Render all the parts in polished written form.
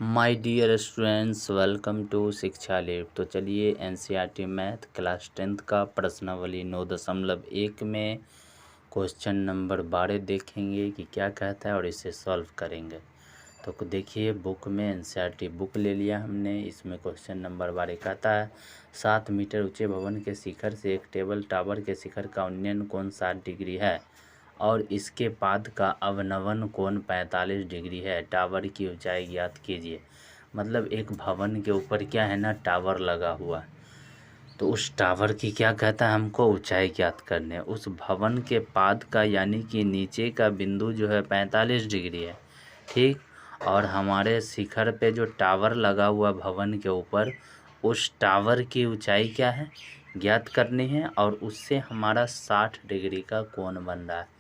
My dear students, welcome to Shiksha lab. तो चलिए NCERT math class 10th का प्रश्नावली 9.1 में क्वेश्चन नंबर 12 देखेंगे कि क्या कहता है और इसे सॉल्व करेंगे। तो देखिए, बुक में एनसीईआरटी बुक ले लिया हमने। इसमें क्वेश्चन नंबर 12 कहता है 7 मीटर ऊंचे भवन के शिखर से एक टेबल टावर के शिखर का उन्नयन कोण 60 डिग्री है और इसके पाद का अवनमन कोण 45 डिग्री है। टावर की ऊंचाई ज्ञात कीजिए। मतलब एक भवन के ऊपर क्या है ना, टावर लगा हुआ है। तो उस टावर की क्या कहता है, हमको ऊंचाई ज्ञात करने। उस भवन के पाद का यानी कि नीचे का बिंदु जो है 45 डिग्री है, ठीक। और हमारे शिखर पे जो टावर लगा हुआ भवन के ऊपर, उस टावर की ऊंचाई क्या है, ज्ञात करनी है। और उससे हमारा 60 डिग्री का कोण बन रहा है।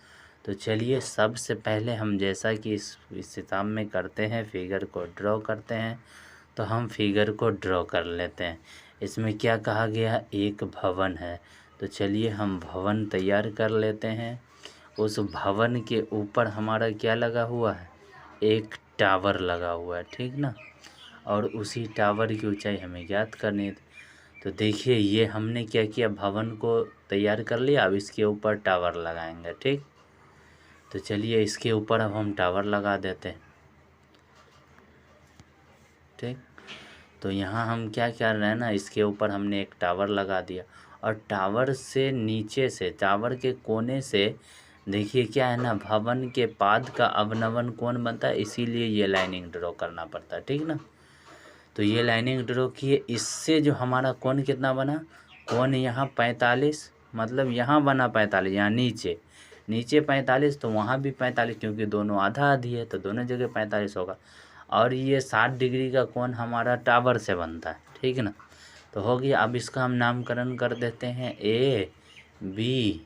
तो चलिए, सबसे पहले हम जैसा कि इस हिसाब में करते हैं, फिगर को ड्रॉ करते हैं। तो हम फिगर को ड्रॉ कर लेते हैं। इसमें क्या कहा गया, एक भवन है। तो चलिए हम भवन तैयार कर लेते हैं। उस भवन के ऊपर हमारा क्या लगा हुआ है, एक टावर लगा हुआ है, ठीक ना। और उसी टावर की ऊंचाई हमें ज्ञात करनी है। तो देखिए, ये हमने क्या किया, भवन को तैयार कर लिया। अब इसके ऊपर टावर लगाएंगे, ठीक। तो चलिए इसके ऊपर अब हम टावर लगा देते हैं, ठीक। तो यहाँ हम क्या कर रहे हैं ना, इसके ऊपर हमने एक टावर लगा दिया। और टावर से नीचे से, टावर के कोने से देखिए क्या है ना, भवन के पाद का अवनमन कोण बनता है। इसीलिए ये लाइनिंग ड्रॉ करना पड़ता है, ठीक ना। तो ये लाइनिंग ड्रॉ किए, इससे जो हमारा कोण कितना बना, कोण यहाँ 45, मतलब यहाँ बना 45, यहाँ नीचे नीचे 45, तो वहाँ भी 45, क्योंकि दोनों आधा आधी है तो दोनों जगह 45 होगा। और ये 60 डिग्री का कोण हमारा टावर से बनता है, ठीक है ना। तो हो गया। अब इसका हम नामकरण कर देते हैं ए, बी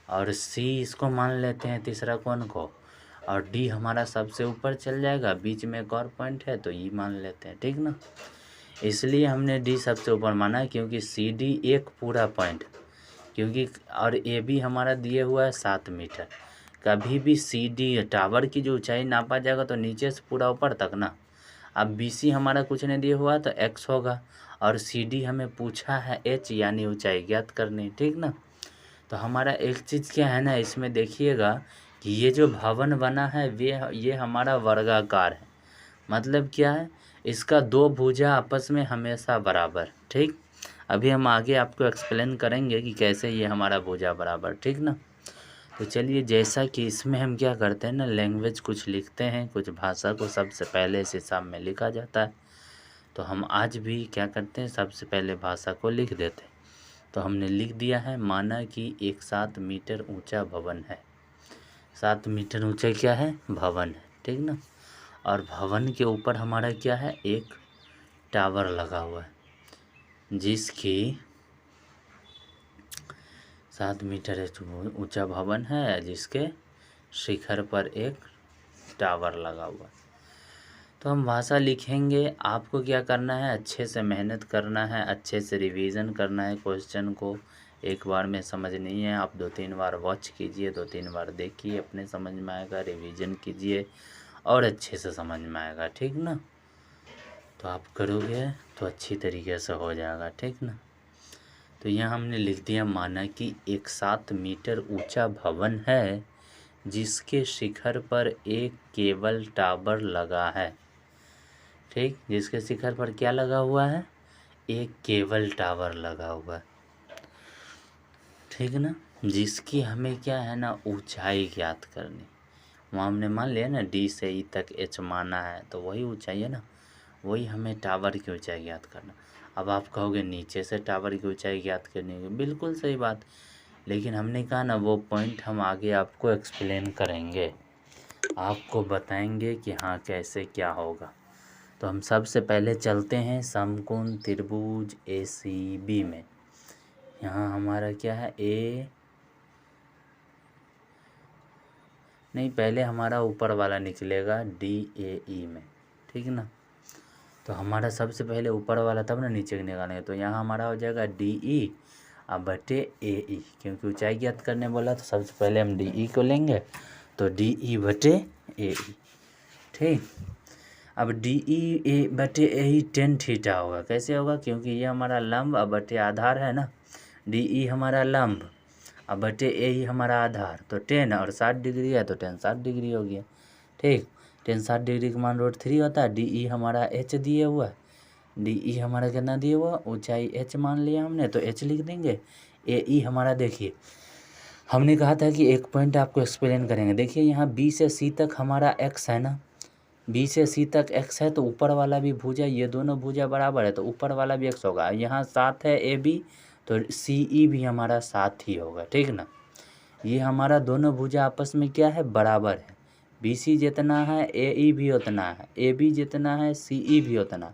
और सी, इसको मान लेते हैं तीसरा कोण को। और डी हमारा सबसे ऊपर चल जाएगा, बीच में एक और पॉइंट है तो ई मान लेते हैं, ठीक ना। इसलिए हमने डी सबसे ऊपर माना क्योंकि सी डी एक पूरा पॉइंट, क्योंकि और ए बी हमारा दिए हुआ है 7 मीटर। कभी भी सी डी टावर की जो ऊंचाई नापा जाएगा तो नीचे से पूरा ऊपर तक ना। अब बी सी हमारा कुछ नहीं दिया हुआ तो एक्स होगा। और सी डी हमें पूछा है एच, यानी ऊंचाई ज्ञात करनी, ठीक ना। तो हमारा एक चीज़ क्या है ना, इसमें देखिएगा कि ये जो भवन बना है ये हमारा वर्गाकार है। मतलब क्या है, इसका दो भुजा आपस में हमेशा बराबर, ठीक। अभी हम आगे आपको एक्सप्लेन करेंगे कि कैसे ये हमारा भुजा बराबर, ठीक ना। तो चलिए, जैसा कि इसमें हम क्या करते हैं ना, लैंग्वेज कुछ लिखते हैं, कुछ भाषा को सबसे पहले इस हिसाब में लिखा जाता है। तो हम आज भी क्या करते हैं, सबसे पहले भाषा को लिख देते हैं। तो हमने लिख दिया है, माना कि एक 7 मीटर ऊंचा भवन है। 7 मीटर ऊंचा क्या है, भवन है, ठीक ना। और भवन के ऊपर हमारा क्या है, एक टावर लगा हुआ है जिसकी 7 मीटर ऊंचा भवन है, जिसके शिखर पर एक टावर लगा हुआ है। तो हम भाषा लिखेंगे। आपको क्या करना है, अच्छे से मेहनत करना है, अच्छे से रिवीजन करना है। क्वेश्चन को एक बार में समझ नहीं है, आप 2-3 बार वॉच कीजिए, 2-3 बार देखिए, अपने समझ में आएगा। रिवीजन कीजिए और अच्छे से समझ में आएगा, ठीक ना। तो आप करोगे तो अच्छी तरीके से हो जाएगा, ठीक ना। तो यहाँ हमने लिख दिया, माना कि एक 7 मीटर ऊंचा भवन है जिसके शिखर पर एक केबल टावर लगा है, ठीक। जिसके शिखर पर क्या लगा हुआ है, एक केबल टावर लगा हुआ है, ठीक ना। जिसकी हमें क्या है ना, ऊंचाई ज्ञात करनी। वहाँ हमने मान लिया ना, डी से ई तक एच माना है, तो वही ऊंचाई है ना, वही हमें टावर की ऊंचाई ज्ञात करना। अब आप कहोगे नीचे से टावर की ऊंचाई ज्ञात करनी होगी, बिल्कुल सही बात। लेकिन हमने कहा ना, वो पॉइंट हम आगे आपको एक्सप्लेन करेंगे, आपको बताएंगे कि हाँ कैसे क्या होगा। तो हम सबसे पहले चलते हैं समकोण त्रिभुज ए सी बी में। यहाँ हमारा क्या है, ए नहीं, पहले हमारा ऊपर वाला निकलेगा डी ए ई में, ठीक ना। तो हमारा सबसे पहले ऊपर वाला, तब ना नीचे निकालेंगे। तो यहाँ हमारा हो जाएगा डी ई अब बटे ए ई, क्योंकि ऊंचाई ज्ञात करने बोला तो सबसे पहले हम डी ई को लेंगे। तो डी ई बटे ए ई, ठीक। अब डी ई ए बटे ए ही टेन थीटा होगा। कैसे होगा? क्योंकि ये हमारा लंब अब बटे आधार है ना, डी ई हमारा लंब अब बटे ए ही हमारा आधार, तो 10 और 60 डिग्री है तो 10 60 डिग्री हो गया। ठीक, 10 60 डिग्री का मान √3 होता है। डी ई हमारा एच दिए हुआ है, डी ई हमारा कितना दिया हुआ, ऊंचाई एच मान लिया हमने तो एच लिख देंगे। ए ई हमारा देखिए हमने कहा था कि एक पॉइंट आपको एक्सप्लेन करेंगे। देखिए यहाँ बी से सी तक हमारा एक्स है ना, बी से सी तक एक्स है तो ऊपर वाला भी भुजा, ये दोनों भुजा बराबर है तो ऊपर वाला भी एक्स होगा। यहाँ 7 है ए बी तो सी ई भी हमारा 7 ही होगा। ठीक ना, ये हमारा दोनों भुजा आपस में क्या है, बराबर है। बी सी जितना है ए ई भी उतना है, ए बी जितना है सी ई भी उतना।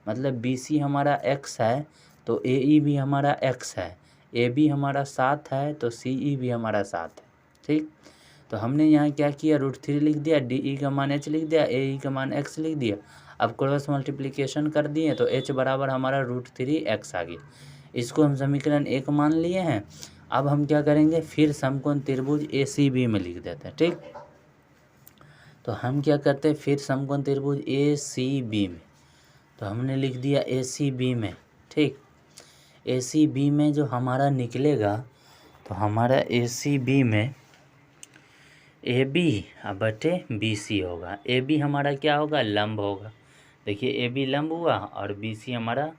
मतलब बी सी हमारा एक्स है तो ए ई भी हमारा एक्स है, ए बी हमारा 7 है तो सी ई भी हमारा 7 है। ठीक, तो हमने यहाँ क्या किया, √3 लिख दिया, डी ई का मान एच लिख दिया, ए ई का मान एक्स लिख दिया। अब क्रॉस मल्टीप्लिकेशन कर दिए तो एच बराबर हमारा √3 एक्स आ गया। इसको हम समीकरण 1 मान लिए हैं। अब हम क्या करेंगे, फिर समकोण त्रिभुज ए सी बी में लिख देते हैं। ठीक, तो हम क्या करते हैं, फिर समकोण त्रिभुज ए सी बी में, तो हमने लिख दिया ए सी बी में। ठीक, ए सी बी में जो हमारा निकलेगा तो हमारा ए सी बी में ए बी बटे बी सी होगा। ए बी हमारा क्या होगा, लंब होगा। देखिए ए बी लंब हुआ और बी सी हमारा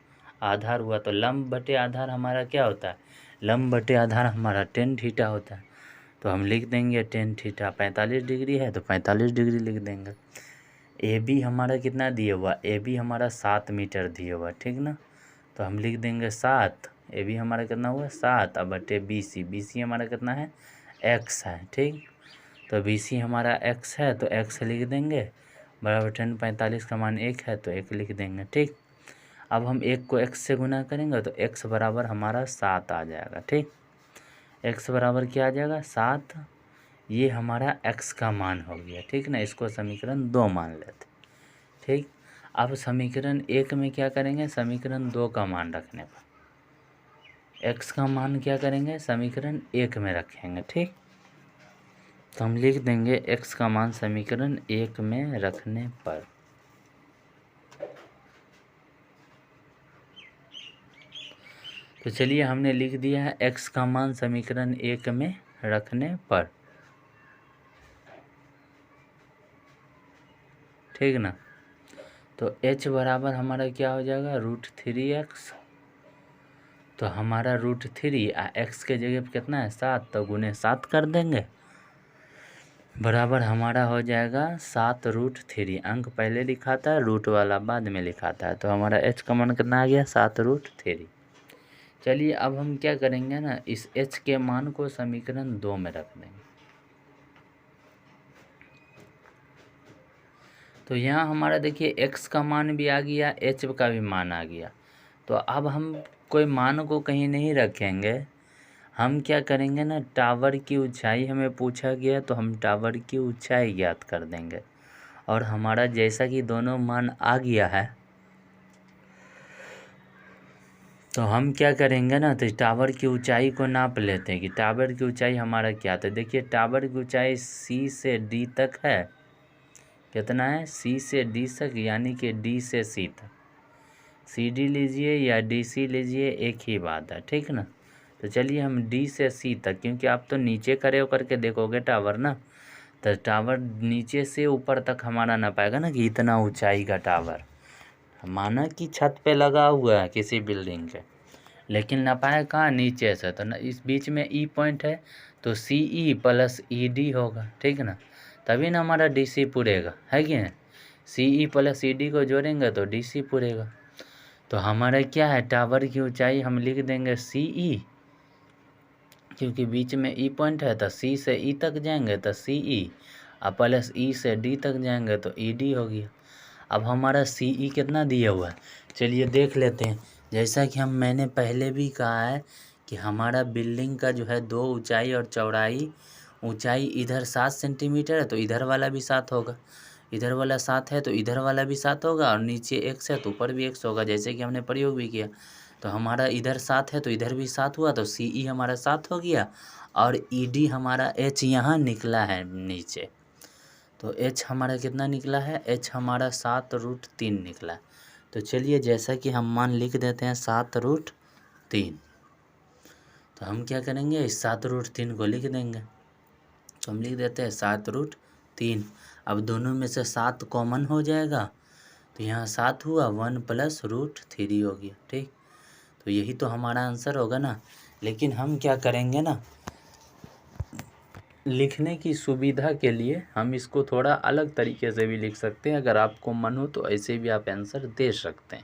आधार हुआ, तो लंब बटे आधार हमारा क्या होता है, लंब बटे आधार हमारा 10 थीटा होता है। तो हम लिख देंगे 10 थीटा, 45 डिग्री है तो 45 डिग्री लिख देंगे। ए बी हमारा कितना दिया हुआ, ए बी हमारा 7 मीटर दिया हुआ। ठीक ना, तो हम लिख देंगे 7, ए बी हमारा कितना हुआ 7 अब बटे बी सी हमारा कितना है, एक्स है। ठीक, तो बी सी हमारा एक्स है तो एक्स लिख देंगे, बराबर 10 45 का मान 1 है तो 1 लिख देंगे। ठीक, अब हम 1 को x से गुना करेंगे तो x बराबर हमारा 7 आ जाएगा। ठीक, x बराबर क्या आ जाएगा, 7। ये हमारा x का मान हो गया। ठीक ना, इसको समीकरण 2 मान लेते। ठीक, अब समीकरण 1 में क्या करेंगे, समीकरण 2 का मान रखने पर x का मान क्या करेंगे, समीकरण 1 में रखेंगे। ठीक, तो हम लिख देंगे x का मान समीकरण 1 में रखने पर, तो चलिए हमने लिख दिया है x का मान समीकरण 1 में रखने पर। ठीक ना, तो h बराबर हमारा क्या हो जाएगा, √3x। तो हमारा √3 x के जगह पर कितना है 7, तो गुने 7 कर देंगे, बराबर हमारा हो जाएगा 7√3। अंक पहले लिखा था, रूट वाला बाद में लिखा था, तो हमारा h का मान कितना आ गया 7√3। चलिए अब हम क्या करेंगे ना, इस h के मान को समीकरण 2 में रख देंगे। तो यहाँ हमारा देखिए x का मान भी आ गया, h का भी मान आ गया। तो अब हम कोई मान को कहीं नहीं रखेंगे, हम क्या करेंगे ना, टावर की ऊंचाई हमें पूछा गया तो हम टावर की ऊंचाई ज्ञात कर देंगे। और हमारा जैसा कि दोनों मान आ गया है तो हम क्या करेंगे ना, तो टावर की ऊंचाई को नाप लेते हैं कि टावर की ऊंचाई हमारा क्या था। देखिए टावर की ऊंचाई सी से डी तक है, कितना है, सी से डी तक, यानी कि डी से सी तक। सी डी लीजिए या डी सी लीजिए, एक ही बात है। ठीक ना, तो चलिए हम डी से सी तक, क्योंकि आप तो नीचे खड़े होकर के देखोगे टावर ना, तो टावर नीचे से ऊपर तक हमारा ना पाएगा ना कि इतना ऊंचाई का टावर, माना कि छत पे लगा हुआ है किसी बिल्डिंग के, लेकिन ना पाए कहाँ, नीचे से। तो ना इस बीच में ई पॉइंट है तो सी ई प्लस ई डी होगा। ठीक ना, तभी ना हमारा डी सी पूरेगा, है कि नहीं। सी ई प्लस ई डी को जोड़ेंगे तो डी सी पूरेगा। तो हमारा क्या है, टावर की ऊंचाई हम लिख देंगे सी ई, क्योंकि बीच में ई पॉइंट है तो सी से ई तक जाएंगे तो सी ई, और प्लस ई से डी तक जाएंगे तो ई डी हो गया। अब हमारा सी ई कितना दिया हुआ है, चलिए देख लेते हैं। जैसा कि मैंने पहले भी कहा है कि हमारा बिल्डिंग का जो है 2 ऊंचाई और चौड़ाई, ऊंचाई इधर 7 सेंटीमीटर है तो इधर वाला भी 7 होगा, इधर वाला 7 है तो इधर वाला भी 7 होगा, और नीचे x है तो ऊपर भी x होगा, जैसे कि हमने प्रयोग भी किया। तो हमारा इधर 7 है तो इधर भी 7 हुआ, तो सी ई हमारा 7 हो गया, और ई डी हमारा h यहाँ निकला है नीचे, तो h हमारा कितना निकला है, h हमारा 7√3 निकला है। तो चलिए जैसा कि हम मान लिख देते हैं 7√3। तो हम क्या करेंगे, इस 7√3 को लिख देंगे। तो हम लिख देते हैं 7√3। अब दोनों में से 7 कॉमन हो जाएगा, तो यहाँ 7 हुआ, 1 + √3 हो गया। ठीक, तो यही तो हमारा आंसर होगा ना। लेकिन हम क्या करेंगे ना, लिखने की सुविधा के लिए हम इसको थोड़ा अलग तरीके से भी लिख सकते हैं। अगर आपको मन हो तो ऐसे भी आप आंसर दे सकते हैं,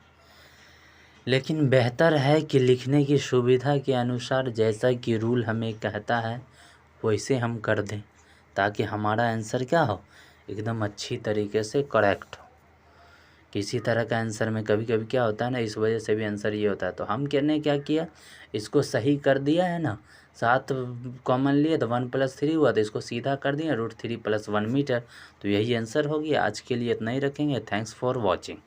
लेकिन बेहतर है कि लिखने की सुविधा के अनुसार जैसा कि रूल हमें कहता है वैसे हम कर दें, ताकि हमारा आंसर क्या हो, एकदम अच्छी तरीके से करेक्ट हो। किसी तरह का आंसर में कभी कभी क्या होता है ना, इस वजह से भी आंसर ये होता है। तो हम कहने क्या किया, इसको सही कर दिया है ना, 7 कॉमन लिए तो 1 + 3 हुआ, तो इसको सीधा कर दिया √3 + 1 मीटर। तो यही आंसर हो गया। आज के लिए इतना ही रखेंगे। Thanks for watching.